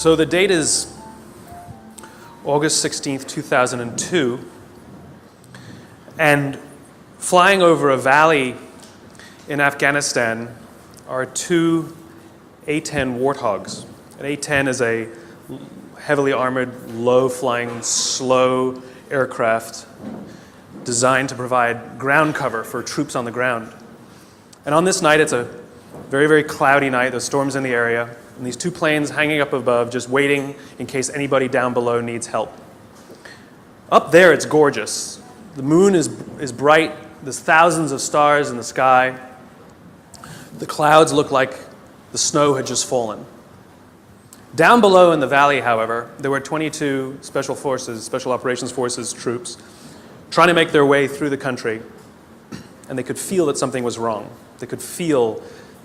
So the date is August 16th, 2002, and flying over a valley in Afghanistan are two A-10 Warthogs. An A-10 is a heavily armored, low-flying, slow aircraft designed to provide ground cover for troops on the ground. And on this night, it's a very, very cloudy night. There's storms in the area. And these two planes hanging up above, just waiting in case anybody down below needs help. Up there, it's gorgeous. The moon is bright. There's thousands of stars in the sky. The clouds look like the snow had just fallen. Down below in the valley, however, there were 22 Special Operations Forces troops trying to make their way through the country, and they could feel that something was wrong. They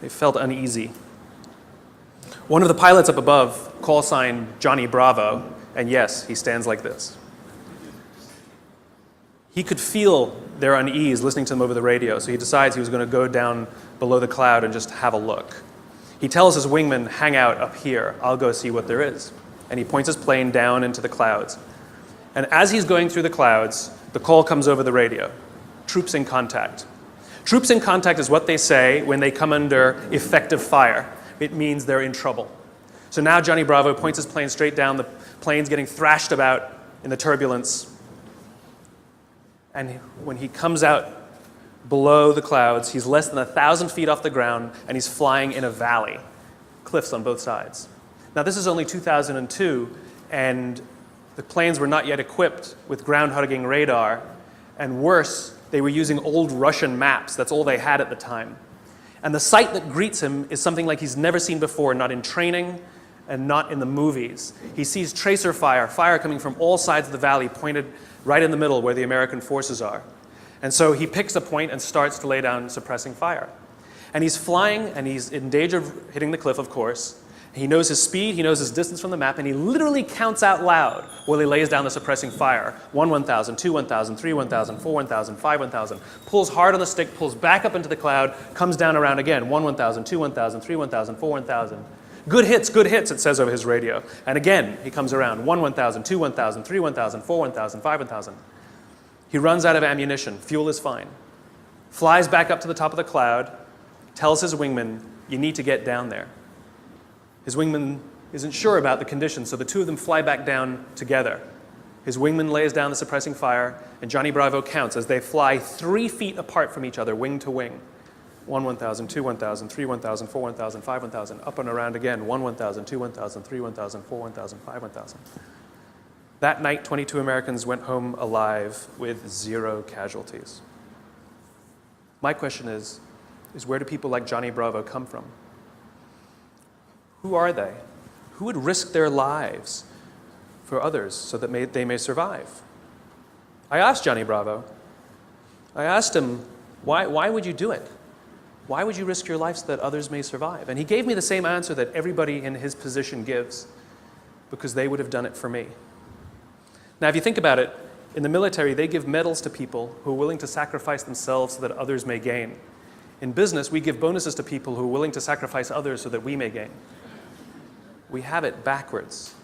felt uneasy. One of the pilots up above, call sign Johnny Bravo, and yes, he stands like this. He could feel their unease listening to them over the radio, so he decides he was going to go down below the cloud and just have a look. He tells his wingman, hang out up here, I'll go see what there is. And he points his plane down into the clouds. And as he's going through the clouds, the call comes over the radio. Troops in contact. Troops in contact is what they say when they come under effective fire. It means they're in trouble. So now Johnny Bravo points his plane straight down. The plane's getting thrashed about in the turbulence. And when he comes out below the clouds, he's less than 1,000 feet off the ground, and he's flying in a valley, cliffs on both sides. Now, this is only 2002, and the planes were not yet equipped with ground-hugging radar, and worse, they were using old Russian maps. That's all they had at the time. And the sight that greets him is something like he's never seen before, not in training and not in the movies. He sees tracer fire coming from all sides of the valley, pointed right in the middle where the American forces are. And so he picks a point and starts to lay down suppressing fire. And he's flying, and he's in danger of hitting the cliff, of course. He knows his speed, he knows his distance from the map, and he literally counts out loud while he lays down the suppressing fire. 1, 1,000, 2, 1,000, 3, 1,000, 4, 1,000, 5, 1,000. Pulls hard on the stick, pulls back up into the cloud, comes down around again. 1, 1,000, 2, 1,000, 3, 1,000, 4, 1,000. Good hits, it says over his radio. And again, he comes around. 1, 1,000, 2, 1,000, 3, 1,000, 4, 1,000, 5, 1,000. He runs out of ammunition. Fuel is fine. Flies back up to the top of the cloud, tells his wingman, you need to get down there. His wingman isn't sure about the conditions, so the two of them fly back down together. His wingman lays down the suppressing fire, and Johnny Bravo counts as they fly 3 feet apart from each other, wing to wing. 1, 1,000, 2, 1,000, 3, 1,000, 4, 1,000, 5, 1,000, up and around again. 1, 1,000, 2, 1,000, 3, 1,000, 4, 1,000, 5, 1,000. That night, 22 Americans went home alive with 0 casualties. My question is where do people like Johnny Bravo come from? Who are they? Who would risk their lives for others so that they may survive? I asked Johnny Bravo. I asked him, why would you do it? Why would you risk your life so that others may survive? And he gave me the same answer that everybody in his position gives, because they would have done it for me. Now, if you think about it, in the military, they give medals to people who are willing to sacrifice themselves so that others may gain. In business, we give bonuses to people who are willing to sacrifice others so that we may gain. We have it backwards.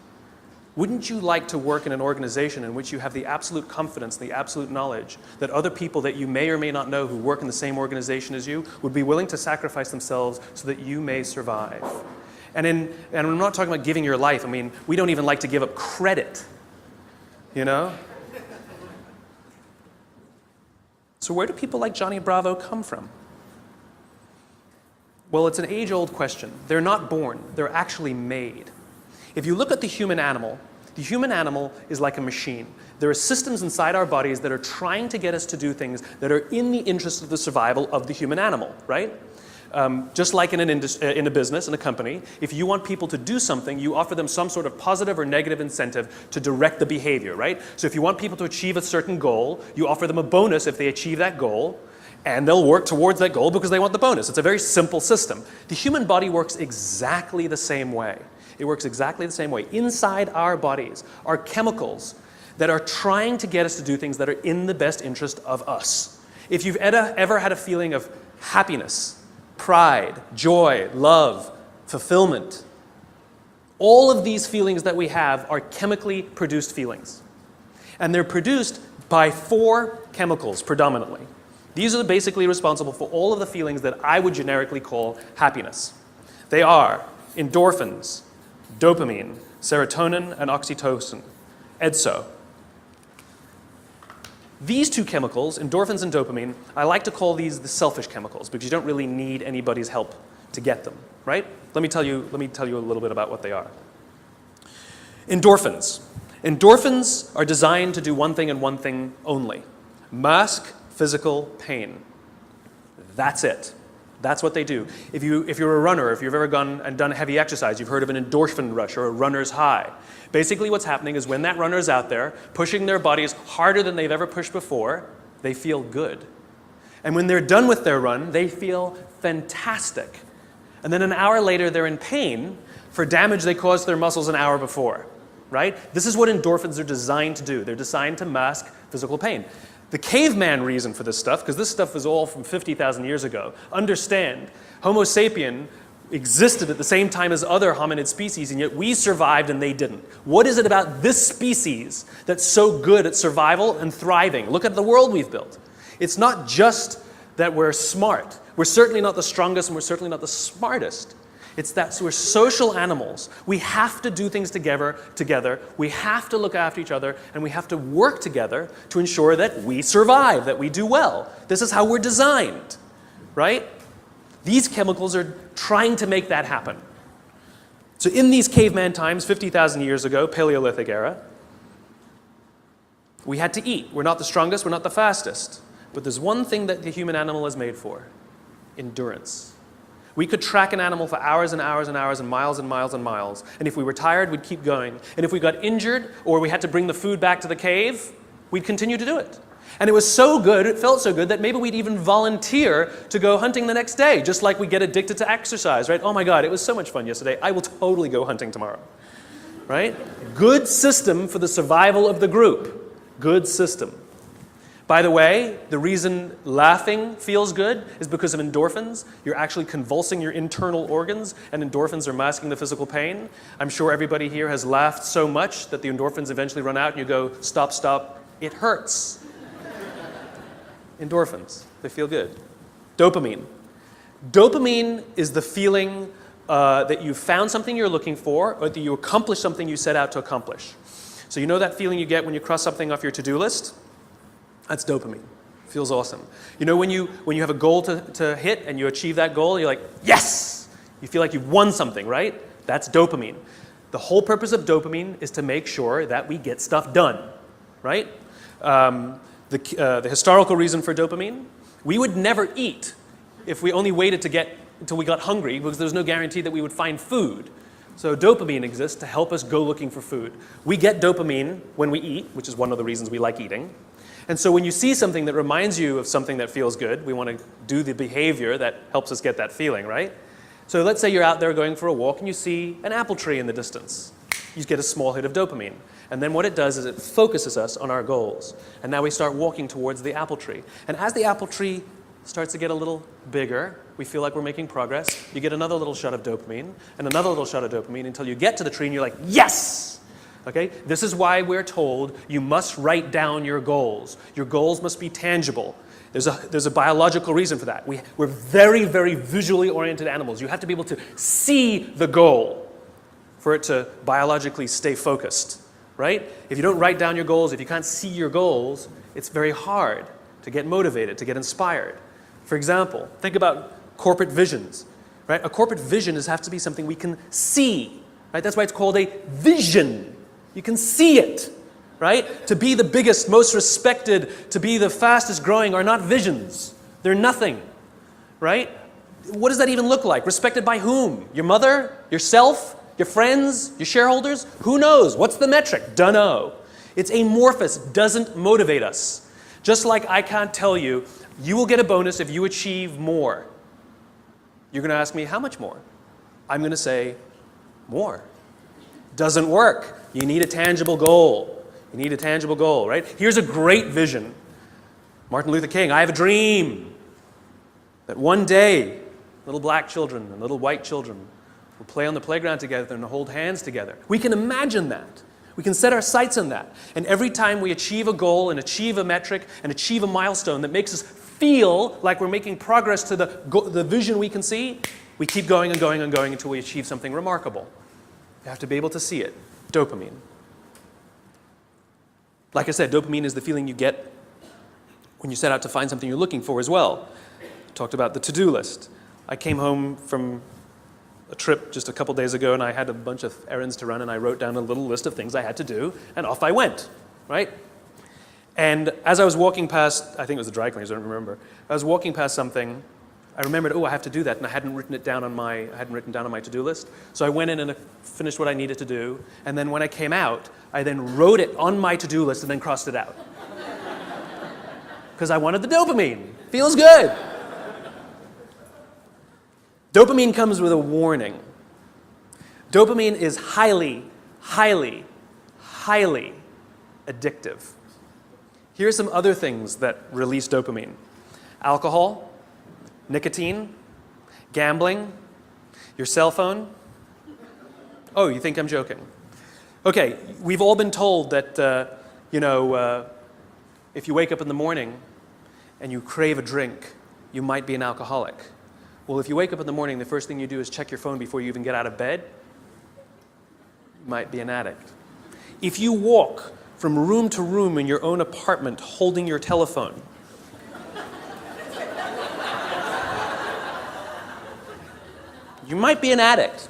Wouldn't you like to work in an organization in which you have the absolute confidence, the absolute knowledge that other people that you may or may not know who work in the same organization as you would be willing to sacrifice themselves so that you may survive? And I'm not talking about giving your life. I mean, we don't even like to give up credit, you know? So where do people like Johnny Bravo come from? Well, it's an age-old question. They're not born. They're actually made. If you look at the human animal is like a machine. There are systems inside our bodies that are trying to get us to do things that are in the interest of the survival of the human animal, right? Just like in a business, in a company, if you want people to do something, you offer them some sort of positive or negative incentive to direct the behavior, right? So if you want people to achieve a certain goal, you offer them a bonus if they achieve that goal, and they'll work towards that goal because they want the bonus. It's a very simple system. The human body works exactly the same way. It works exactly the same way. Inside our bodies are chemicals that are trying to get us to do things that are in the best interest of us. If you've ever had a feeling of happiness, pride, joy, love, fulfillment, All of these feelings that we have are chemically produced feelings. And they're produced by 4 chemicals predominantly. These are basically responsible for all of the feelings that I would generically call happiness. They are endorphins, dopamine, serotonin, and oxytocin, EDSO. These 2 chemicals, endorphins and dopamine, I like to call these the selfish chemicals because you don't really need anybody's help to get them, right? Let me tell you a little bit about what they are. Endorphins. Endorphins are designed to do one thing and one thing only: mask physical pain. That's it. That's what they do. If you're a runner, if you've ever gone and done heavy exercise, you've heard of an endorphin rush or a runner's high. Basically what's happening is when that runner's out there pushing their bodies harder than they've ever pushed before, they feel good. And when they're done with their run, they feel fantastic. And then an hour later, they're in pain for damage they caused to their muscles an hour before, right? This is what endorphins are designed to do. They're designed to mask physical pain. The caveman reason for this stuff, because this stuff is all from 50,000 years ago, understand, Homo sapien existed at the same time as other hominid species, and yet we survived and they didn't. What is it about this species that's so good at survival and thriving? Look at the world we've built. It's not just that we're smart. We're certainly not the strongest and we're certainly not the smartest. It's that we're social animals. We have to do things together. We have to look after each other, and we have to work together to ensure that we survive, that we do well. This is how we're designed, right? These chemicals are trying to make that happen. So in these caveman times, 50,000 years ago, Paleolithic era, we had to eat. We're not the strongest, we're not the fastest. But there's one thing that the human animal is made for: endurance. We could track an animal for hours and hours and hours and miles and miles and miles. And if we were tired, we'd keep going. And if we got injured or we had to bring the food back to the cave, we'd continue to do it. And it was so good, it felt so good, that maybe we'd even volunteer to go hunting the next day, just like we get addicted to exercise, right? Oh my God, it was so much fun yesterday. I will totally go hunting tomorrow, right? Good system for the survival of the group. Good system. By the way, the reason laughing feels good is because of endorphins. You're actually convulsing your internal organs, and endorphins are masking the physical pain. I'm sure everybody here has laughed so much that the endorphins eventually run out and you go, stop, stop, it hurts. Endorphins, they feel good. Dopamine. Dopamine is the feeling that you found something you're looking for, or that you accomplished something you set out to accomplish. So you know that feeling you get when you cross something off your to-do list? That's dopamine. Feels awesome. You know when you have a goal to hit and you achieve that goal, you're like, yes! You feel like you've won something, right? That's dopamine. The whole purpose of dopamine is to make sure that we get stuff done, right? The historical reason for dopamine, we would never eat if we only waited until we got hungry, because there's no guarantee that we would find food. So dopamine exists to help us go looking for food. We get dopamine when we eat, which is one of the reasons we like eating. And so when you see something that reminds you of something that feels good, we want to do the behavior that helps us get that feeling, right? So let's say you're out there going for a walk and you see an apple tree in the distance. You get a small hit of dopamine. And then what it does is it focuses us on our goals. And now we start walking towards the apple tree. And as the apple tree starts to get a little bigger, we feel like we're making progress. You get another little shot of dopamine and another little shot of dopamine until you get to the tree and you're like, yes! Okay? This is why we're told you must write down your goals. Your goals must be tangible. There's a biological reason for that. We're very, very visually oriented animals. You have to be able to see the goal for it to biologically stay focused, right? If you don't write down your goals, if you can't see your goals, it's very hard to get motivated, to get inspired. For example, think about corporate visions, right? A corporate vision has to be something we can see, right? That's why it's called a vision. You can see it, right? To be the biggest, most respected, to be the fastest growing are not visions. They're nothing, right? What does that even look like? Respected by whom? Your mother? Yourself? Your friends? Your shareholders? Who knows? What's the metric? Dunno. It's amorphous, doesn't motivate us. Just like I can't tell you, you will get a bonus if you achieve more. You're going to ask me, how much more? I'm going to say, more. Doesn't work. You need a tangible goal. You need a tangible goal, right? Here's a great vision. Martin Luther King, I have a dream that one day little black children and little white children We'll play on the playground together and hold hands together. We can imagine that. We can set our sights on that. And every time we achieve a goal and achieve a metric and achieve a milestone that makes us feel like we're making progress to the vision we can see, we keep going and going and going until we achieve something remarkable. You have to be able to see it. Dopamine. Like I said, dopamine is the feeling you get when you set out to find something you're looking for as well. I talked about the to-do list. I came home from a trip just a couple days ago, and I had a bunch of errands to run, and I wrote down a little list of things I had to do, and off I went, right? And as I was walking past, I think it was the dry cleaners, I don't remember. I was walking past something, I remembered, oh, I have to do that, and I hadn't written down on my to-do list. So I went in and finished what I needed to do, and then when I came out, I then wrote it on my to-do list and then crossed it out. Because I wanted the dopamine. Feels good. Dopamine comes with a warning. Dopamine is highly, highly, highly addictive. Here are some other things that release dopamine. Alcohol, nicotine, gambling, your cell phone. Oh, you think I'm joking? Okay, we've all been told that, if you wake up in the morning and you crave a drink, you might be an alcoholic. Well, if you wake up in the morning, the first thing you do is check your phone before you even get out of bed, you might be an addict. If you walk from room to room in your own apartment holding your telephone, you might be an addict.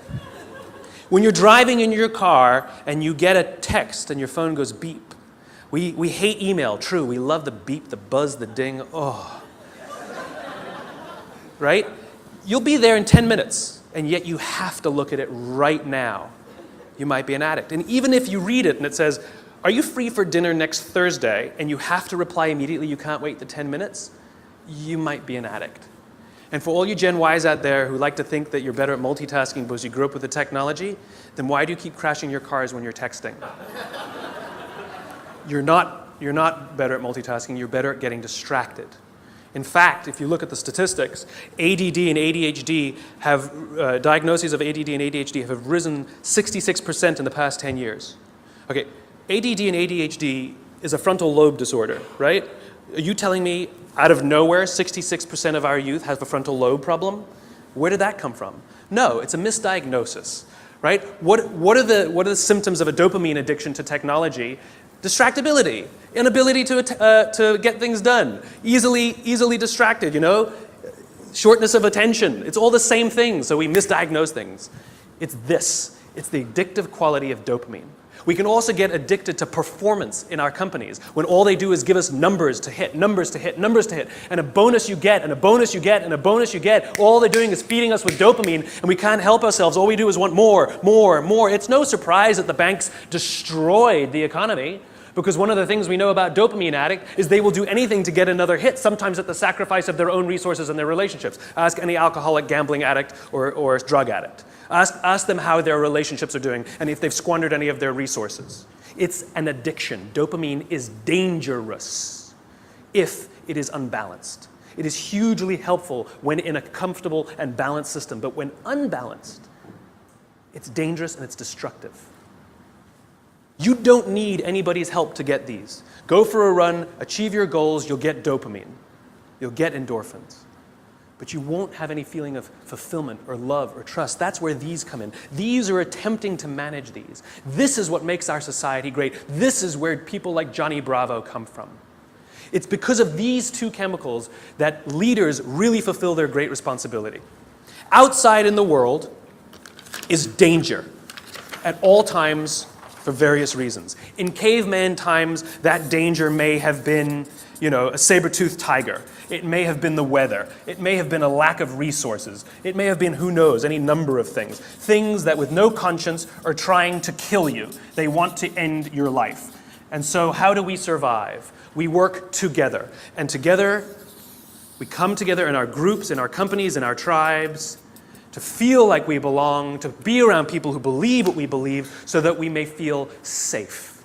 When you're driving in your car and you get a text and your phone goes beep, we hate email, true. We love the beep, the buzz, the ding, oh. Right? You'll be there in 10 minutes, and yet you have to look at it right now. You might be an addict. And even if you read it and it says, are you free for dinner next Thursday, and you have to reply immediately, you can't wait the 10 minutes, you might be an addict. And for all you Gen Ys out there who like to think that you're better at multitasking because you grew up with the technology, then why do you keep crashing your cars when you're texting? You're not better at multitasking, you're better at getting distracted. In fact, if you look at the statistics, ADD and ADHD have, diagnoses of ADD and ADHD have risen 66% in the past 10 years. Okay, ADD and ADHD is a frontal lobe disorder, right? Are you telling me out of nowhere 66% of our youth have a frontal lobe problem? Where did that come from? No, it's a misdiagnosis, right? What are the symptoms of a dopamine addiction to technology? Distractibility, inability to get things done, easily distracted, shortness of attention. It's all the same thing, so we misdiagnose things. It's the addictive quality of dopamine. We can also get addicted to performance in our companies when all they do is give us numbers to hit, numbers to hit, numbers to hit, and a bonus you get, and a bonus you get, and a bonus you get. All they're doing is feeding us with dopamine, and we can't help ourselves. All we do is want more, more, more. It's no surprise that the banks destroyed the economy, because one of the things we know about dopamine addict is they will do anything to get another hit, sometimes at the sacrifice of their own resources and their relationships. Ask any alcoholic, gambling addict, or drug addict. Ask them how their relationships are doing and if they've squandered any of their resources. It's an addiction. Dopamine is dangerous if it is unbalanced. It is hugely helpful when in a comfortable and balanced system, but when unbalanced, it's dangerous and it's destructive. You don't need anybody's help to get these. Go for a run, achieve your goals, you'll get dopamine. You'll get endorphins. But you won't have any feeling of fulfillment or love or trust. That's where these come in. These are attempting to manage these. This is what makes our society great. This is where people like Johnny Bravo come from. It's because of these two chemicals that leaders really fulfill their great responsibility. Outside in the world is danger at all times for various reasons. In caveman times, that danger may have been, a saber-toothed tiger. It may have been the weather. It may have been a lack of resources. It may have been, who knows, any number of things. Things that with no conscience are trying to kill you. They want to end your life. And so how do we survive? We work together. And together, we come together in our groups, in our companies, in our tribes, to feel like we belong, to be around people who believe what we believe, so that we may feel safe.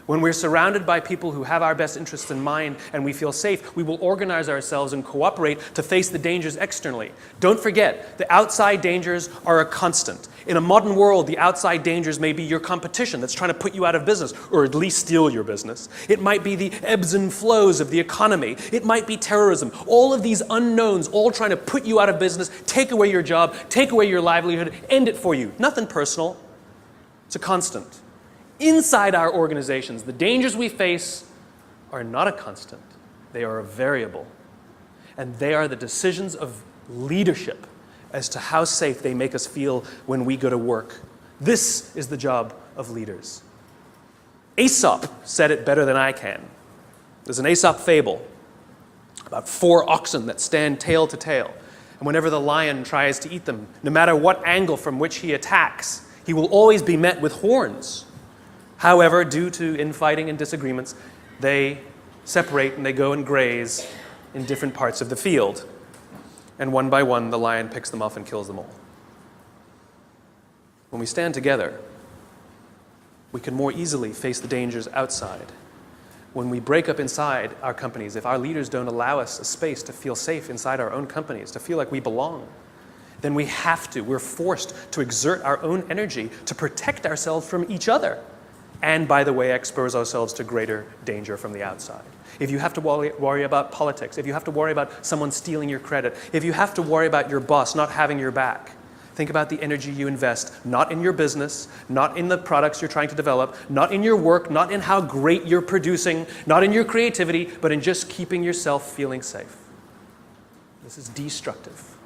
When we're surrounded by people who have our best interests in mind and we feel safe, we will organize ourselves and cooperate to face the dangers externally. Don't forget, the outside dangers are a constant. In a modern world, the outside dangers may be your competition that's trying to put you out of business, or at least steal your business. It might be the ebbs and flows of the economy. It might be terrorism. All of these unknowns, all trying to put you out of business, take away your job, take away your livelihood, end it for you. Nothing personal. It's a constant. Inside our organizations, the dangers we face are not a constant. They are a variable. And they are the decisions of leadership as to how safe they make us feel when we go to work. This is the job of leaders. Aesop said it better than I can. There's an Aesop fable about 4 oxen that stand tail to tail. And whenever the lion tries to eat them, no matter what angle from which he attacks, he will always be met with horns. However, due to infighting and disagreements, they separate and they go and graze in different parts of the field. And one by one, the lion picks them off and kills them all. When we stand together, we can more easily face the dangers outside. When we break up inside our companies, if our leaders don't allow us a space to feel safe inside our own companies, to feel like we belong, then we're forced to exert our own energy to protect ourselves from each other. And, by the way, expose ourselves to greater danger from the outside. If you have to worry about politics, if you have to worry about someone stealing your credit, if you have to worry about your boss not having your back, think about the energy you invest, not in your business, not in the products you're trying to develop, not in your work, not in how great you're producing, not in your creativity, but in just keeping yourself feeling safe. This is destructive.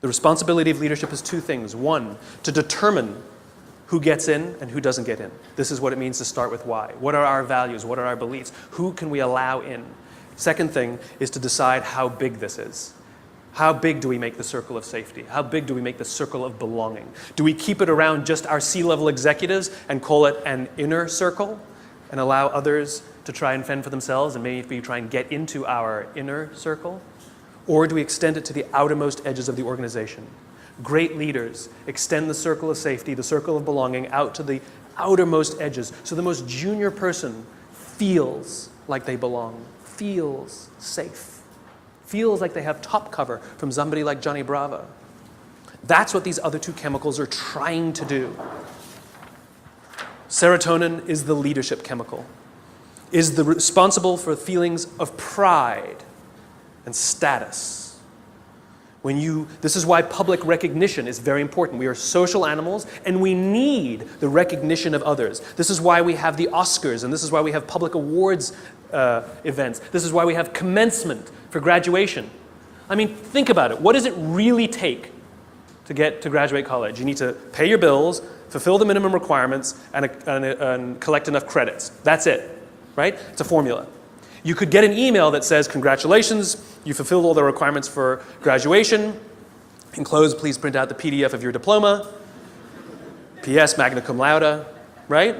The responsibility of leadership is 2 things. 1, to determine who gets in and who doesn't get in. This is what it means to start with why. What are our values? What are our beliefs? Who can we allow in? Second thing is to decide how big this is. How big do we make the circle of safety? How big do we make the circle of belonging? Do we keep it around just our C-level executives and call it an inner circle and allow others to try and fend for themselves and maybe try and get into our inner circle? Or do we extend it to the outermost edges of the organization? Great leaders extend the circle of safety, the circle of belonging, out to the outermost edges. So the most junior person feels like they belong, feels safe, feels like they have top cover from somebody like Johnny Bravo. That's what these other 2 chemicals are trying to do. Serotonin is the leadership chemical, is responsible for feelings of pride and status. This is why public recognition is very important. We are social animals, and we need the recognition of others. This is why we have the Oscars, and this is why we have public awards events. This is why we have commencement for graduation. I mean, think about it. What does it really take to get to graduate college? You need to pay your bills, fulfill the minimum requirements, and collect enough credits. That's it, right? It's a formula. You could get an email that says, congratulations, you fulfilled all the requirements for graduation. Enclosed, please print out the PDF of your diploma. P.S. magna cum laude, right?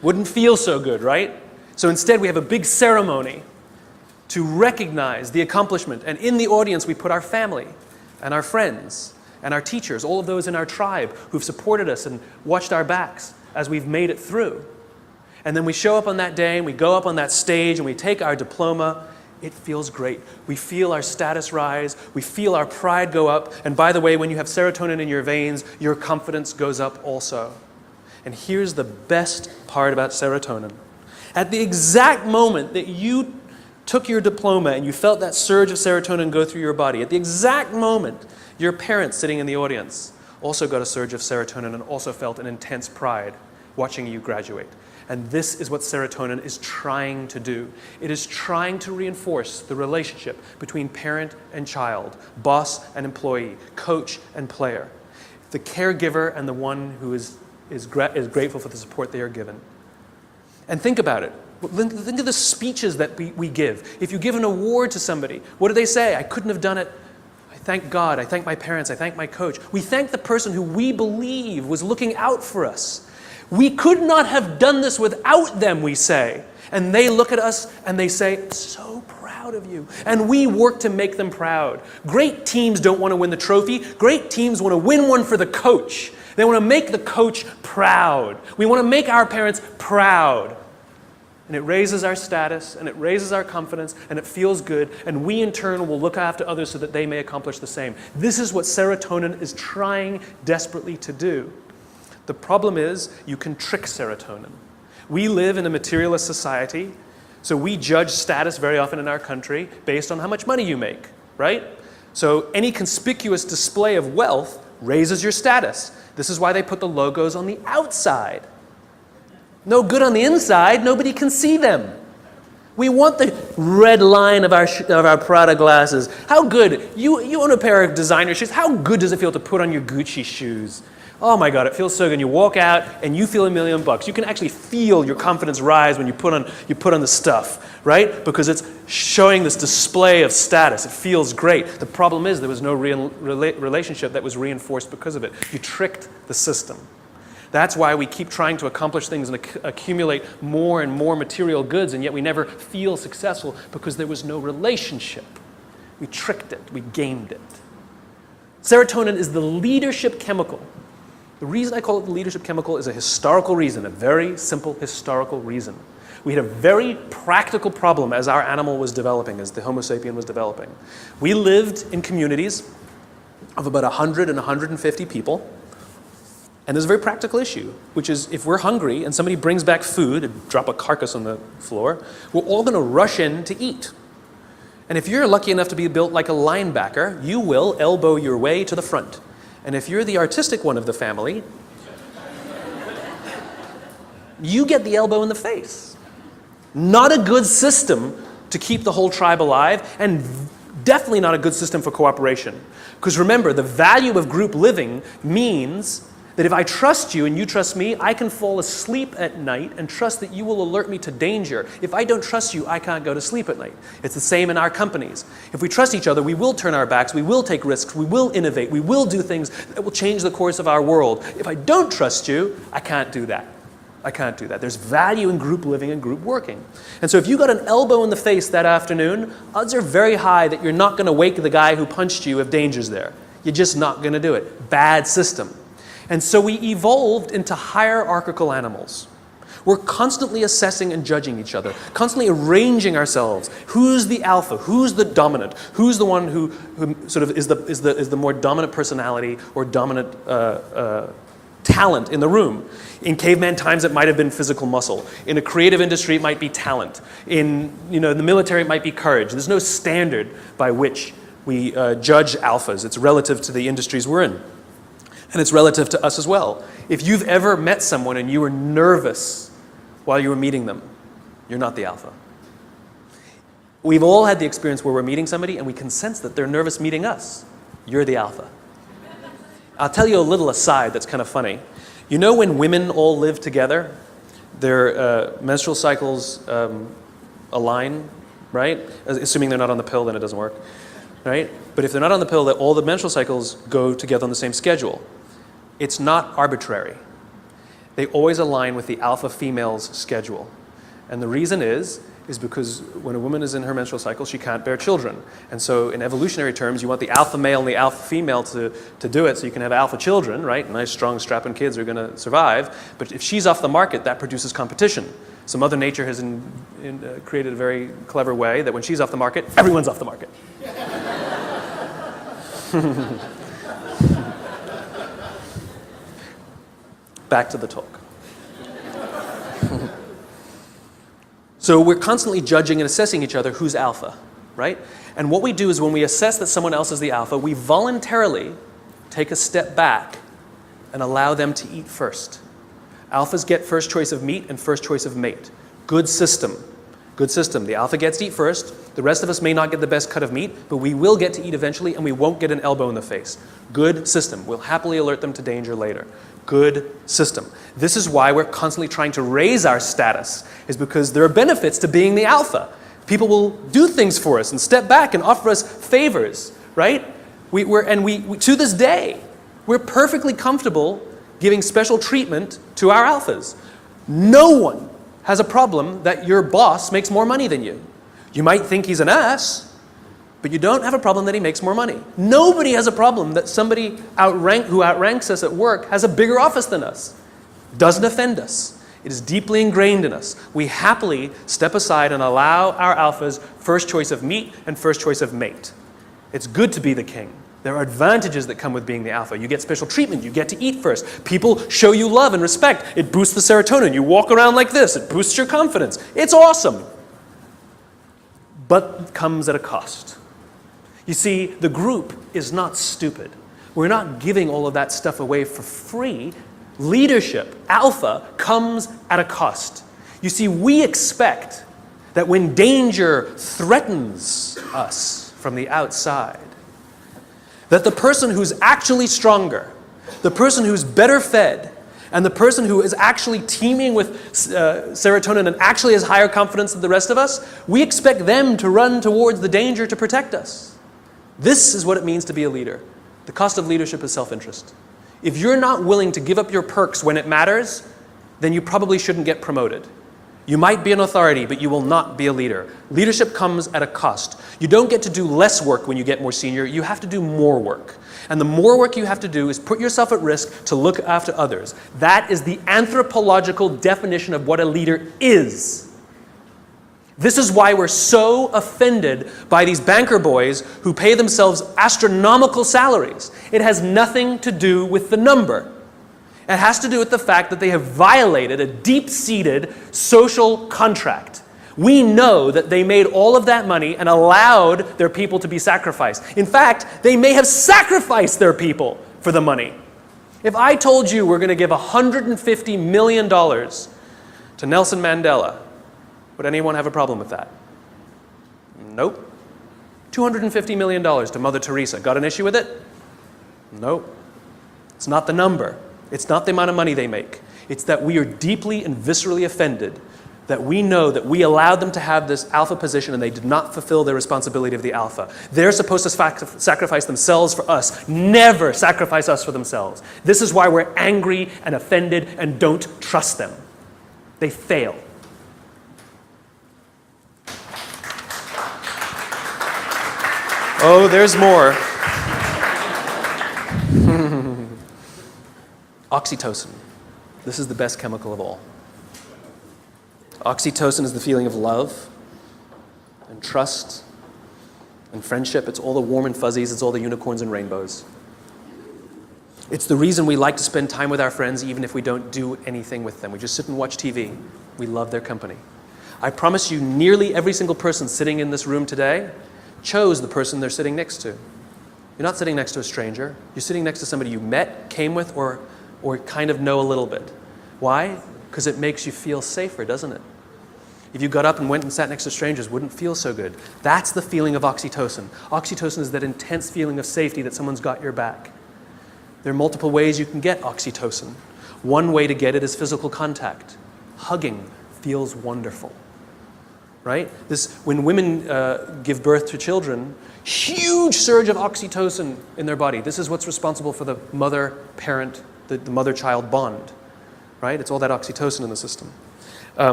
Wouldn't feel so good, right? So instead, we have a big ceremony to recognize the accomplishment. And in the audience, we put our family and our friends and our teachers, all of those in our tribe who've supported us and watched our backs as we've made it through. And then we show up on that day, and we go up on that stage, and we take our diploma. It feels great. We feel our status rise. We feel our pride go up. And by the way, when you have serotonin in your veins, your confidence goes up also. And here's the best part about serotonin. At the exact moment that you took your diploma and you felt that surge of serotonin go through your body, at the exact moment, your parents sitting in the audience also got a surge of serotonin and also felt an intense pride watching you graduate. And this is what serotonin is trying to do. It is trying to reinforce the relationship between parent and child, boss and employee, coach and player, the caregiver and the one who is grateful for the support they are given. And think about it. Think of the speeches that we give. If you give an award to somebody, what do they say? I couldn't have done it. I thank God. I thank my parents. I thank my coach. We thank the person who we believe was looking out for us. We could not have done this without them, we say. And they look at us and they say, so proud of you. And we work to make them proud. Great teams don't want to win the trophy. Great teams want to win one for the coach. They want to make the coach proud. We want to make our parents proud. And it raises our status, and it raises our confidence, and it feels good, and we in turn will look after others so that they may accomplish the same. This is what serotonin is trying desperately to do. The problem is, you can trick serotonin. We live in a materialist society, so we judge status very often in our country based on how much money you make, right? So any conspicuous display of wealth raises your status. This is why they put the logos on the outside. No good on the inside, nobody can see them. We want the red line of our Prada glasses. How good, you own a pair of designer shoes, how good does it feel to put on your Gucci shoes? Oh my God, it feels so good. You walk out and you feel $1 million. You can actually feel your confidence rise when you put on the stuff, right? Because it's showing this display of status. It feels great. The problem is there was no real relationship that was reinforced because of it. You tricked the system. That's why we keep trying to accomplish things and accumulate more and more material goods, and yet we never feel successful because there was no relationship. We tricked it. We gamed it. Serotonin is the leadership chemical. The reason I call it the leadership chemical is a historical reason, a very simple historical reason. We had a very practical problem as our animal was developing, as the Homo sapien was developing. We lived in communities of about 100 and 150 people, and there's a very practical issue, which is if we're hungry and somebody brings back food and drop a carcass on the floor, we're all going to rush in to eat. And if you're lucky enough to be built like a linebacker, you will elbow your way to the front. And if you're the artistic one of the family, you get the elbow in the face. Not a good system to keep the whole tribe alive, and definitely not a good system for cooperation. Because remember, the value of group living means that if I trust you and you trust me, I can fall asleep at night and trust that you will alert me to danger. If I don't trust you, I can't go to sleep at night. It's the same in our companies. If we trust each other, we will turn our backs, we will take risks, we will innovate, we will do things that will change the course of our world. If I don't trust you, I can't do that. I can't do that. There's value in group living and group working. And so if you got an elbow in the face that afternoon, odds are very high that you're not going to wake the guy who punched you if danger's there. You're just not going to do it. Bad system. And so we evolved into hierarchical animals. We're constantly assessing and judging each other, constantly arranging ourselves. Who's the alpha? Who's the dominant? Who's the one who sort of is the more dominant personality or dominant talent in the room? In caveman times, it might have been physical muscle. In a creative industry, it might be talent. In the military, it might be courage. There's no standard by which we judge alphas. It's relative to the industries we're in. And it's relative to us as well. If you've ever met someone and you were nervous while you were meeting them, you're not the alpha. We've all had the experience where we're meeting somebody and we can sense that they're nervous meeting us. You're the alpha. I'll tell you a little aside that's kind of funny. You know when women all live together, their menstrual cycles align, right? Assuming they're not on the pill, then it doesn't work, right? But if they're not on the pill, all the menstrual cycles go together on the same schedule. It's not arbitrary. They always align with the alpha female's schedule. And the reason is because when a woman is in her menstrual cycle, she can't bear children. And so in evolutionary terms, you want the alpha male and the alpha female to do it so you can have alpha children, right? Nice, strong, strapping kids are going to survive. But if she's off the market, that produces competition. So Mother Nature has created a very clever way that when she's off the market, everyone's off the market. Back to the talk. So we're constantly judging and assessing each other who's alpha, right? And what we do is when we assess that someone else is the alpha, we voluntarily take a step back and allow them to eat first. Alphas get first choice of meat and first choice of mate. Good system. Good system. The alpha gets to eat first. The rest of us may not get the best cut of meat, but we will get to eat eventually and we won't get an elbow in the face. Good system. We'll happily alert them to danger later. Good system. This is why we're constantly trying to raise our status, is because there are benefits to being the alpha. People will do things for us and step back and offer us favors, right? We to this day, we're perfectly comfortable giving special treatment to our alphas. No one has a problem that your boss makes more money than you. You might think he's an ass, but you don't have a problem that he makes more money. Nobody has a problem that somebody who outranks us at work has a bigger office than us. Doesn't offend us. It is deeply ingrained in us. We happily step aside and allow our alphas first choice of meat and first choice of mate. It's good to be the king. There are advantages that come with being the alpha. You get special treatment. You get to eat first. People show you love and respect. It boosts the serotonin. You walk around like this. It boosts your confidence. It's awesome. But it comes at a cost. You see, the group is not stupid. We're not giving all of that stuff away for free. Leadership, alpha, comes at a cost. You see, we expect that when danger threatens us from the outside, that the person who's actually stronger, the person who's better fed, and the person who is actually teeming with serotonin and actually has higher confidence than the rest of us, we expect them to run towards the danger to protect us. This is what it means to be a leader. The cost of leadership is self-interest. If you're not willing to give up your perks when it matters, then you probably shouldn't get promoted. You might be an authority, but you will not be a leader. Leadership comes at a cost. You don't get to do less work when you get more senior. You have to do more work. And the more work you have to do is put yourself at risk to look after others. That is the anthropological definition of what a leader is. This is why we're so offended by these banker boys who pay themselves astronomical salaries. It has nothing to do with the number. It has to do with the fact that they have violated a deep-seated social contract. We know that they made all of that money and allowed their people to be sacrificed. In fact, they may have sacrificed their people for the money. If I told you we're going to give $150 million to Nelson Mandela, would anyone have a problem with that? Nope. $250 million to Mother Teresa. Got an issue with it? Nope. It's not the number. It's not the amount of money they make. It's that we are deeply and viscerally offended that we know that we allowed them to have this alpha position and they did not fulfill their responsibility of the alpha. They're supposed to sacrifice themselves for us. Never sacrifice us for themselves. This is why we're angry and offended and don't trust them. They fail. Oh, there's more. Oxytocin. This is the best chemical of all. Oxytocin is the feeling of love and trust and friendship. It's all the warm and fuzzies. It's all the unicorns and rainbows. It's the reason we like to spend time with our friends even if we don't do anything with them. We just sit and watch TV. We love their company. I promise you, nearly every single person sitting in this room today chose the person they're sitting next to. You're not sitting next to a stranger. You're sitting next to somebody you met, came with, or kind of know a little bit. Why? Because it makes you feel safer, doesn't it? If you got up and went and sat next to strangers, it wouldn't feel so good. That's the feeling of oxytocin. Oxytocin is that intense feeling of safety that someone's got your back. There are multiple ways you can get oxytocin. One way to get it is physical contact. Hugging feels wonderful. Right? When women give birth to children, huge surge of oxytocin in their body. This is what's responsible for the mother-parent, the mother-child bond. Right? It's all that oxytocin in the system.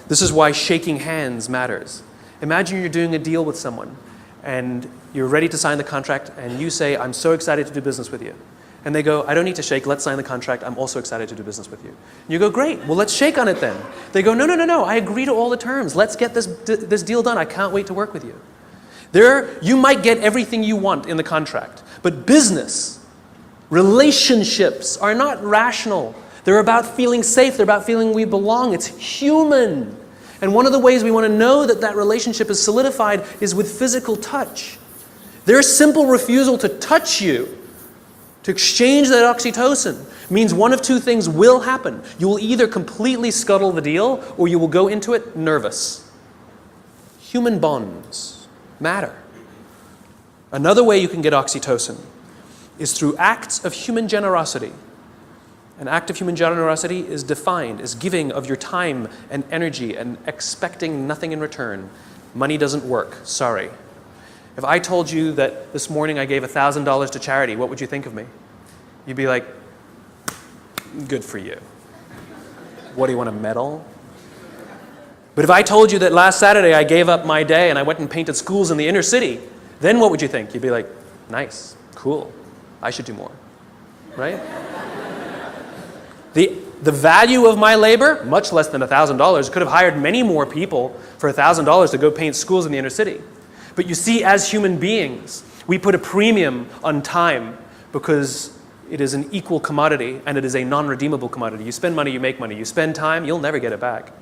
This is why shaking hands matters. Imagine you're doing a deal with someone and you're ready to sign the contract and you say, I'm so excited to do business with you. And they go, I don't need to shake, let's sign the contract, I'm also excited to do business with you. And you go, great, well let's shake on it then. They go, no, I agree to all the terms, let's get this deal done, I can't wait to work with you. You might get everything you want in the contract, but business, relationships are not rational. They're about feeling safe, they're about feeling we belong, it's human. And one of the ways we want to know that that relationship is solidified is with physical touch. Their simple refusal to touch you, to exchange that oxytocin, means one of two things will happen. You will either completely scuttle the deal or you will go into it nervous. Human bonds matter. Another way you can get oxytocin is through acts of human generosity. An act of human generosity is defined as giving of your time and energy and expecting nothing in return. Money doesn't work, sorry. If I told you that this morning I gave $1,000 to charity, what would you think of me? You'd be like, Good for you. What, do you want a medal? But if I told you that last Saturday I gave up my day and I went and painted schools in the inner city, then what would you think? You'd be like, nice, cool, I should do more, right? The value of my labor, much less than $1,000, could have hired many more people for $1,000 to go paint schools in the inner city. But you see, as human beings, we put a premium on time because it is an equal commodity and it is a non-redeemable commodity. You spend money, you make money. You spend time, you'll never get it back.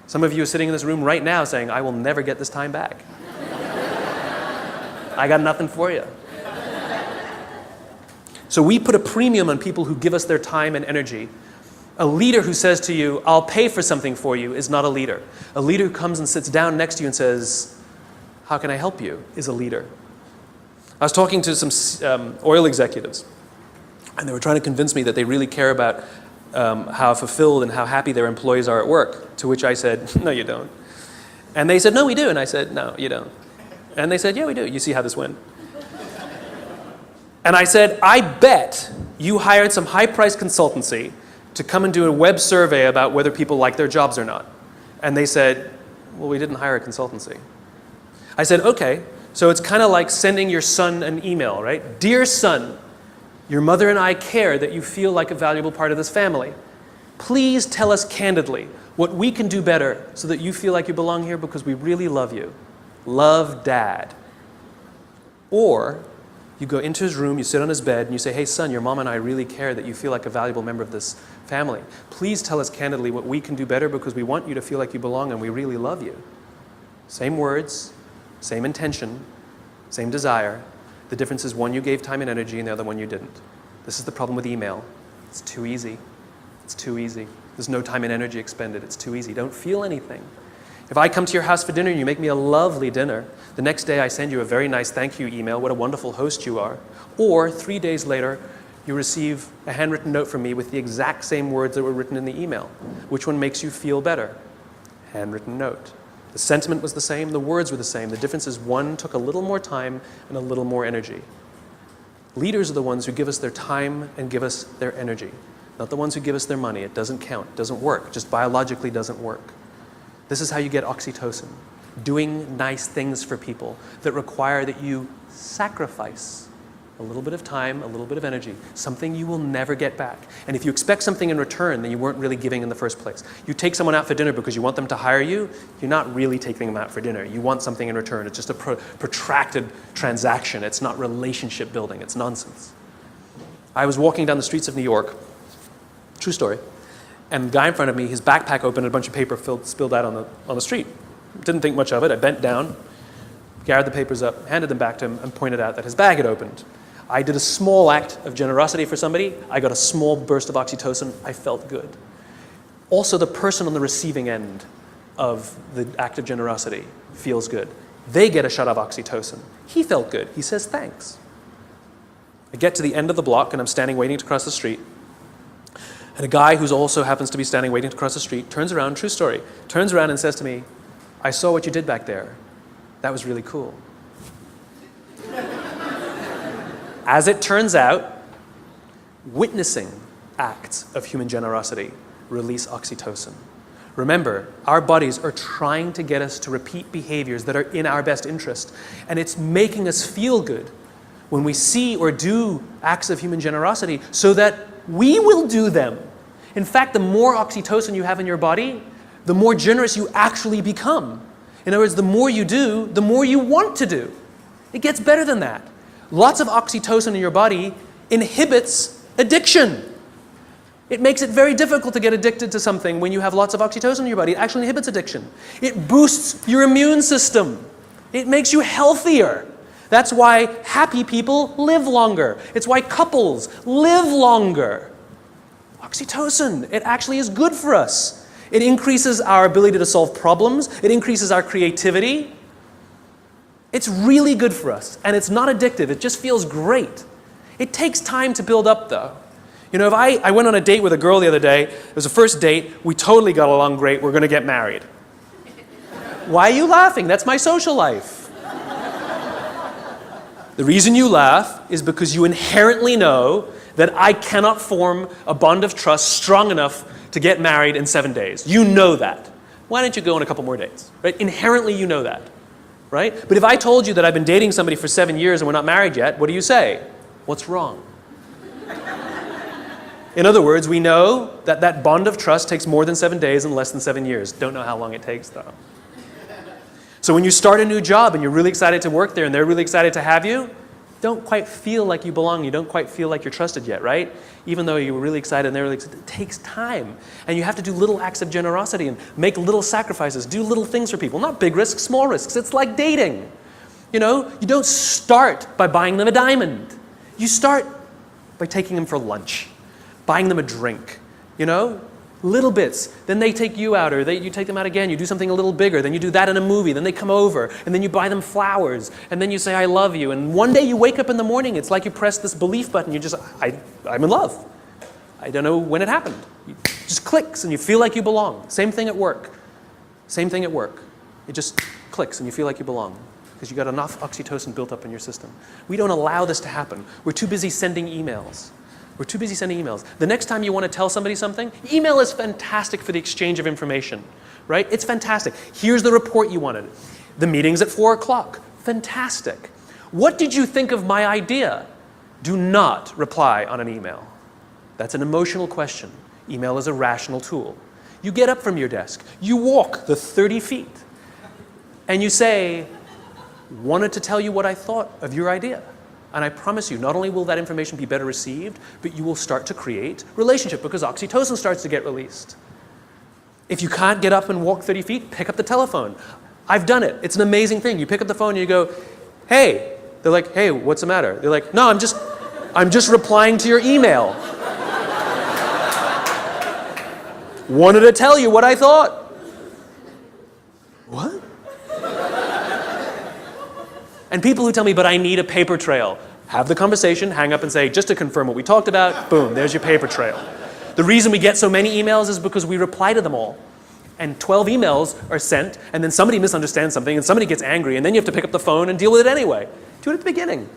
Some of you are sitting in this room right now saying, I will never get this time back. I got nothing for you. So we put a premium on people who give us their time and energy. A leader who says to you, I'll pay for something for you, is not a leader. A leader who comes and sits down next to you and says, how can I help you, is a leader. I was talking to some oil executives, and they were trying to convince me that they really care about how fulfilled and how happy their employees are at work, to which I said, no, you don't. And they said, no, we do. And I said, no, you don't. And they said, yeah, we do. You see how this went. And I said, I bet you hired some high-priced consultancy to come and do a web survey about whether people like their jobs or not. And they said, well, we didn't hire a consultancy. I said, okay, so it's kind of like sending your son an email, right? Dear son, your mother and I care that you feel like a valuable part of this family. Please tell us candidly what we can do better so that you feel like you belong here because we really love you. Love, Dad. Or you go into his room, you sit on his bed, and you say, hey, son, your mom and I really care that you feel like a valuable member of this family. Please tell us candidly what we can do better because we want you to feel like you belong and we really love you. Same words, same intention, same desire. The difference is one you gave time and energy and the other one you didn't. This is the problem with email. It's too easy. It's too easy. There's no time and energy expended. It's too easy. Don't feel anything. If I come to your house for dinner and you make me a lovely dinner, the next day I send you a very nice thank you email, what a wonderful host you are. Or 3 days later, you receive a handwritten note from me with the exact same words that were written in the email. Which one makes you feel better? Handwritten note. The sentiment was the same, the words were the same. The difference is one took a little more time and a little more energy. Leaders are the ones who give us their time and give us their energy, not the ones who give us their money. It doesn't count, it doesn't work, just biologically doesn't work. This is how you get oxytocin, doing nice things for people that require that you sacrifice a little bit of time, a little bit of energy, something you will never get back. And if you expect something in return, then you weren't really giving in the first place. You take someone out for dinner because you want them to hire you, you're not really taking them out for dinner. You want something in return. It's just a protracted transaction. It's not relationship building. It's nonsense. I was walking down the streets of New York, true story, and the guy in front of me, his backpack opened and a bunch of paper spilled out on the street. Didn't think much of it. I bent down, gathered the papers up, handed them back to him, and pointed out that his bag had opened. I did a small act of generosity for somebody. I got a small burst of oxytocin. I felt good. Also, the person on the receiving end of the act of generosity feels good. They get a shot of oxytocin. He felt good. He says thanks. I get to the end of the block, and I'm standing waiting to cross the street. And a guy who also happens to be standing waiting to cross the street turns around, true story, turns around and says to me, I saw what you did back there. That was really cool. As it turns out, witnessing acts of human generosity release oxytocin. Remember, our bodies are trying to get us to repeat behaviors that are in our best interest, and it's making us feel good when we see or do acts of human generosity so that we will do them. In fact, the more oxytocin you have in your body, the more generous you actually become. In other words, the more you do, the more you want to do. It gets better than that. Lots of oxytocin in your body inhibits addiction. It makes it very difficult to get addicted to something when you have lots of oxytocin in your body. It actually inhibits addiction. It boosts your immune system. It makes you healthier. That's why happy people live longer. It's why couples live longer. Oxytocin, it actually is good for us. It increases our ability to solve problems. It increases our creativity. It's really good for us, and it's not addictive. It just feels great. It takes time to build up, though. You know, if I went on a date with a girl the other day, it was a first date, we totally got along great, we're going to get married. Why are you laughing? That's my social life. The reason you laugh is because you inherently know that I cannot form a bond of trust strong enough to get married in 7 days. You know that. Why don't you go on a couple more dates? Right? Inherently you know that. Right? But if I told you that I've been dating somebody for 7 years and we're not married yet, what do you say? What's wrong? In other words, we know that that bond of trust takes more than 7 days and less than 7 years. Don't know how long it takes, though. So when you start a new job and you're really excited to work there and they're really excited to have you, don't quite feel like you belong. You don't quite feel like you're trusted yet, right? Even though you were really excited and they're really excited, it takes time. And you have to do little acts of generosity and make little sacrifices, do little things for people. Not big risks, small risks. It's like dating. You know, you don't start by buying them a diamond. You start by taking them for lunch, buying them a drink, you know? Little bits. Then they take you out, or you take them out again. You do something a little bigger. Then you do that in a movie. Then they come over, and then you buy them flowers, and then you say, I love you. And one day you wake up in the morning, it's like you press this belief button. You just, I'm in love. I don't know when it happened. It just clicks, and you feel like you belong. Same thing at work. Same thing at work. It just clicks, and you feel like you belong because you got enough oxytocin built up in your system. We don't allow this to happen. We're too busy sending emails. We're too busy sending emails. The next time you want to tell somebody something, email is fantastic for the exchange of information, right? It's fantastic. Here's the report you wanted. The meeting's at 4 o'clock. Fantastic. What did you think of my idea? Do not reply on an email. That's an emotional question. Email is a rational tool. You get up from your desk. You walk the 30 feet. And you say, wanted to tell you what I thought of your idea. And I promise you, not only will that information be better received, but you will start to create relationship because oxytocin starts to get released. If you can't get up and walk 30 feet, pick up the telephone. I've done it. It's an amazing thing. You pick up the phone and you go, hey. They're like, hey, what's the matter? They're like, no, I'm just replying to your email. Wanted to tell you what I thought. What? And people who tell me, but I need a paper trail, have the conversation, hang up and say, just to confirm what we talked about, boom, there's your paper trail. The reason we get so many emails is because we reply to them all. And 12 emails are sent, and then somebody misunderstands something, and somebody gets angry, and then you have to pick up the phone and deal with it anyway. Do it at the beginning.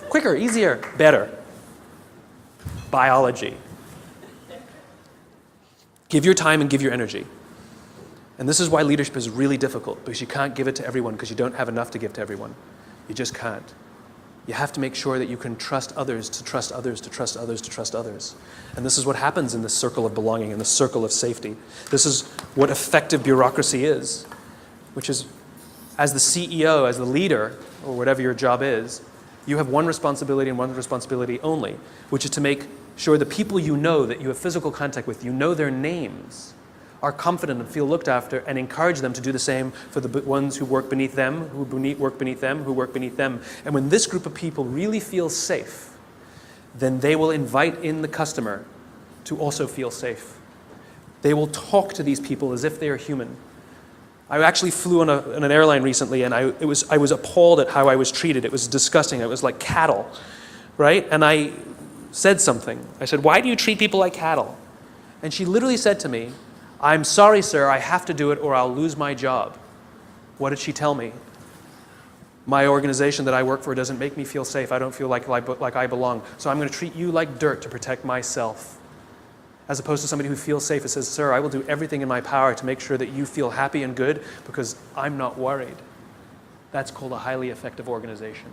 Quicker, easier, better. Biology. Give your time and give your energy. And this is why leadership is really difficult, because you can't give it to everyone because you don't have enough to give to everyone. You just can't. You have to make sure that you can trust others, to trust others, to trust others, to trust others. And this is what happens in this circle of belonging, in the circle of safety. This is what effective bureaucracy is, which is, as the CEO, as the leader, or whatever your job is, you have one responsibility and one responsibility only, which is to make sure the people you know that you have physical contact with, you know their names, are confident and feel looked after, and encourage them to do the same for the ones who work beneath them, who work beneath them, who work beneath them. And when this group of people really feel safe, then they will invite in the customer to also feel safe. They will talk to these people as if they are human. I actually flew on an airline recently, and I was appalled at how I was treated. It was disgusting. It was like cattle, right? And I said something. I said, why do you treat people like cattle? And she literally said to me, I'm sorry, sir, I have to do it or I'll lose my job. What did she tell me? My organization that I work for doesn't make me feel safe. I don't feel like I belong. So I'm going to treat you like dirt to protect myself. As opposed to somebody who feels safe and says, sir, I will do everything in my power to make sure that you feel happy and good because I'm not worried. That's called a highly effective organization.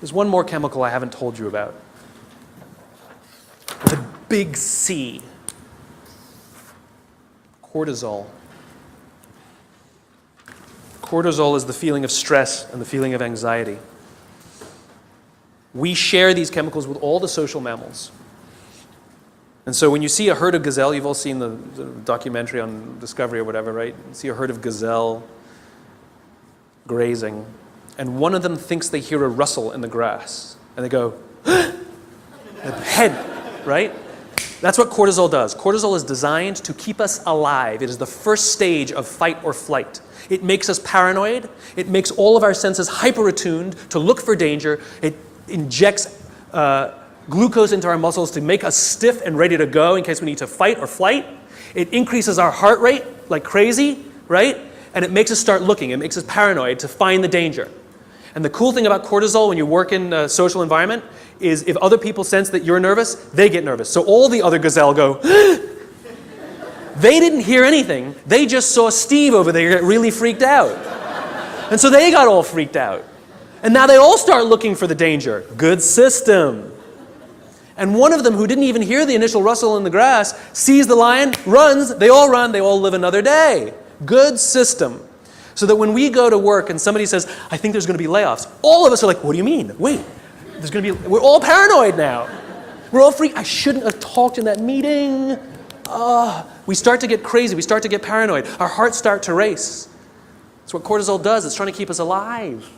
There's one more chemical I haven't told you about. The big C. Cortisol. Cortisol is the feeling of stress and the feeling of anxiety. We share these chemicals with all the social mammals. And so when you see a herd of gazelle, you've all seen the documentary on Discovery or whatever, right? You see a herd of gazelle grazing, and one of them thinks they hear a rustle in the grass, and they go, head, right? That's what cortisol does. Cortisol is designed to keep us alive. It is the first stage of fight or flight. It makes us paranoid. It makes all of our senses hyper-attuned to look for danger. It injects glucose into our muscles to make us stiff and ready to go in case we need to fight or flight. It increases our heart rate like crazy, right? And it makes us start looking. It makes us paranoid to find the danger. And the cool thing about cortisol when you work in a social environment is if other people sense that you're nervous, they get nervous. So all the other gazelle go, they didn't hear anything. They just saw Steve over there get really freaked out. And so they got all freaked out. And now they all start looking for the danger. Good system. And one of them, who didn't even hear the initial rustle in the grass, sees the lion, runs, they all run, they all live another day. Good system. So that when we go to work and somebody says, I think there's going to be layoffs, all of us are like, what do you mean? Wait, there's going to be, we're all paranoid now. We're all freaked. I shouldn't have talked in that meeting. We start to get crazy. We start to get paranoid. Our hearts start to race. That's what cortisol does. It's trying to keep us alive.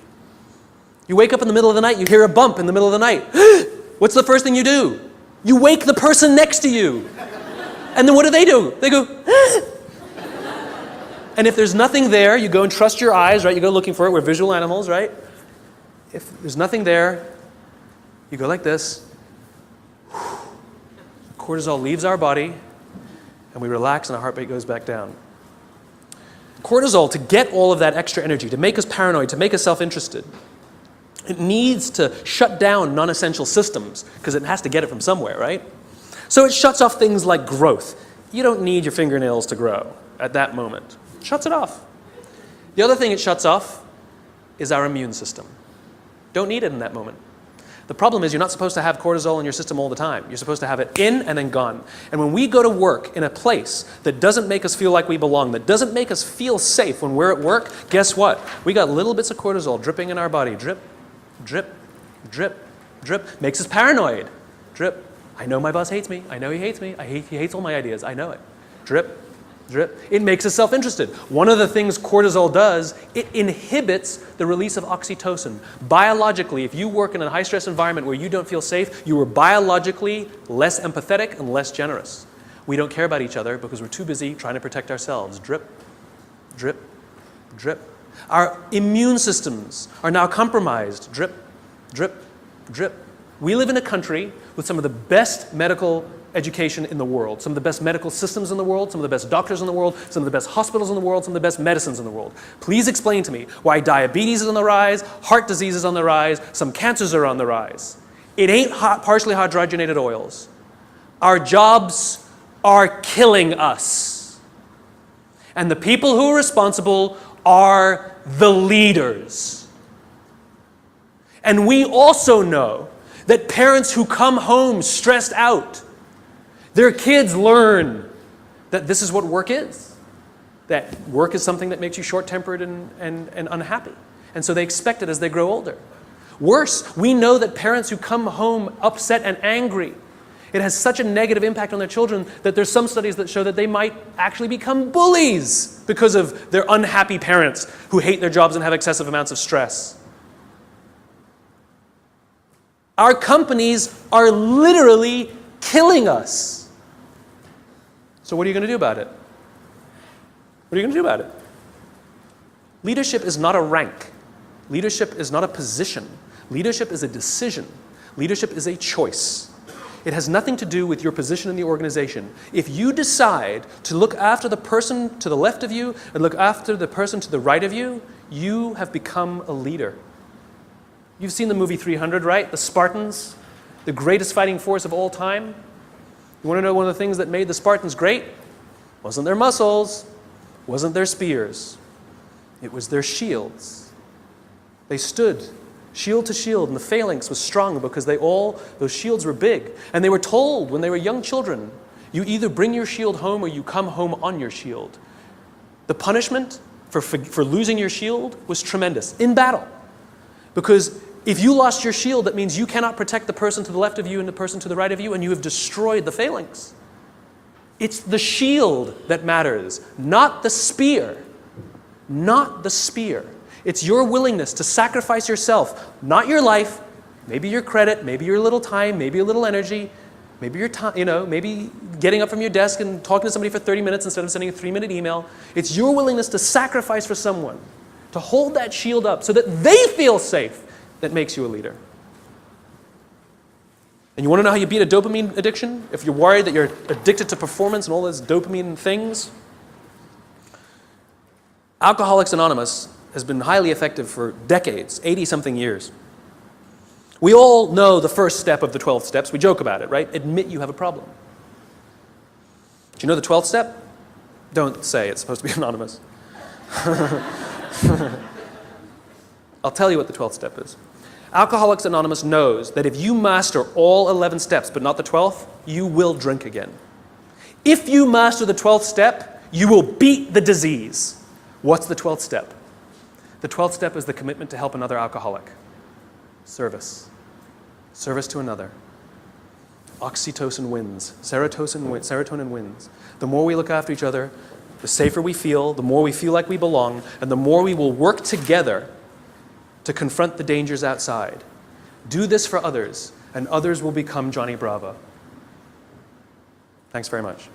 You wake up in the middle of the night, you hear a bump in the middle of the night. What's the first thing you do? You wake the person next to you. And then what do? They go, And if there's nothing there, you go and trust your eyes, right? You go looking for it. We're visual animals, right? If there's nothing there, you go like this. Cortisol leaves our body, and we relax, and our heart rate goes back down. Cortisol, to get all of that extra energy, to make us paranoid, to make us self-interested, it needs to shut down non-essential systems because it has to get it from somewhere, right? So it shuts off things like growth. You don't need your fingernails to grow at that moment. It shuts it off. The other thing it shuts off is our immune system. Don't need it in that moment. The problem is you're not supposed to have cortisol in your system all the time. You're supposed to have it in and then gone. And when we go to work in a place that doesn't make us feel like we belong, that doesn't make us feel safe when we're at work, guess what? We got little bits of cortisol dripping in our body. Drip, drip, drip, drip. Makes us paranoid. Drip. I know my boss hates me. I know he hates me. He hates all my ideas. I know it. Drip, drip. It makes us self-interested. One of the things cortisol does, it inhibits the release of oxytocin. Biologically, if you work in a high-stress environment where you don't feel safe, you are biologically less empathetic and less generous. We don't care about each other because we're too busy trying to protect ourselves. Drip, drip, drip. Our immune systems are now compromised. Drip, drip, drip. We live in a country with some of the best medical education in the world, some of the best medical systems in the world, some of the best doctors in the world, some of the best hospitals in the world, some of the best medicines in the world. Please explain to me why diabetes is on the rise, heart disease is on the rise, some cancers are on the rise. It ain't partially hydrogenated oils. Our jobs are killing us. And the people who are responsible are the leaders. And we also know that parents who come home stressed out, their kids learn that this is what work is. That work is something that makes you short-tempered and unhappy. And so they expect it as they grow older. Worse, we know that parents who come home upset and angry, it has such a negative impact on their children that there's some studies that show that they might actually become bullies because of their unhappy parents who hate their jobs and have excessive amounts of stress. Our companies are literally killing us. So what are you going to do about it? What are you going to do about it? Leadership is not a rank. Leadership is not a position. Leadership is a decision. Leadership is a choice. It has nothing to do with your position in the organization. If you decide to look after the person to the left of you and look after the person to the right of you, you have become a leader. You've seen the movie 300, right? The Spartans, the greatest fighting force of all time. You want to know one of the things that made the Spartans great? Wasn't their muscles, wasn't their spears. It was their shields. They stood shield to shield, and the phalanx was strong because those shields were big. And they were told when they were young children, you either bring your shield home or you come home on your shield. The punishment for losing your shield was tremendous in battle. Because if you lost your shield, that means you cannot protect the person to the left of you and the person to the right of you, and you have destroyed the phalanx. It's the shield that matters, not the spear. Not the spear. It's your willingness to sacrifice yourself, not your life, maybe your credit, maybe your little time, maybe a little energy, maybe your time, maybe getting up from your desk and talking to somebody for 30 minutes instead of sending a 3-minute email. It's your willingness to sacrifice for someone, to hold that shield up so that they feel safe, that makes you a leader. And you want to know how you beat a dopamine addiction? If you're worried that you're addicted to performance and all those dopamine things? Alcoholics Anonymous has been highly effective for decades, 80-something years. We all know the first step of the 12 steps. We joke about it, right? Admit you have a problem. Do you know the 12th step? Don't say, it's supposed to be anonymous. I'll tell you what the 12th step is. Alcoholics Anonymous knows that if you master all 11 steps, but not the 12th, you will drink again. If you master the 12th step, you will beat the disease. What's the 12th step? The 12th step is the commitment to help another alcoholic. Service. Service to another. Oxytocin wins. Serotonin wins. The more we look after each other, the safer we feel, the more we feel like we belong, and the more we will work together to confront the dangers outside. Do this for others, and others will become Johnny Bravo. Thanks very much.